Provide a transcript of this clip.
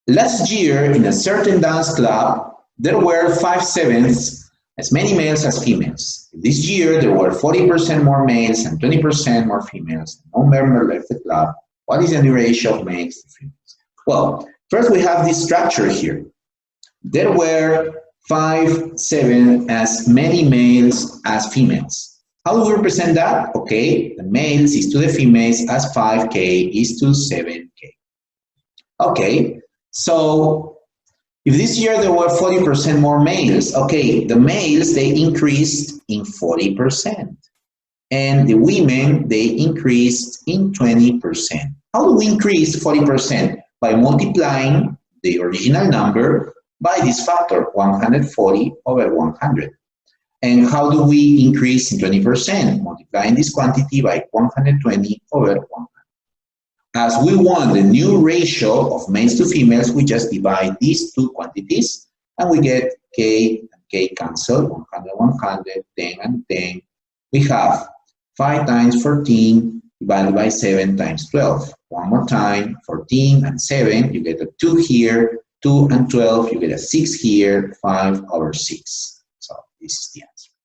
Last year, in a certain dance club, there were 5/7 as many males as females. This year, there were 40% more males and 20% more females. No member left the club. What is the new ratio of males to females? Well, first we have this structure here. There were 5/7 as many males as females. How do we represent that? Okay, the males is to the females as 5K is to 7K. Okay, so if this year there were 40% more males, okay, the males, they increased in 40%. And the women, they increased in 20%. How do we increase 40%? By multiplying the original number by this factor, 140 over 100. And how do we increase in 20%? Multiplying this quantity by 120 over 100. As we want the new ratio of males to females, we just divide these two quantities and we get K and K cancel, 100, 100, 10 and 10. We have 5 times 14 divided by 7 times 12. One more time, 14 and 7, you get a 2 here, 2 and 12, you get a 6 here, 5 over 6. So this is the answer.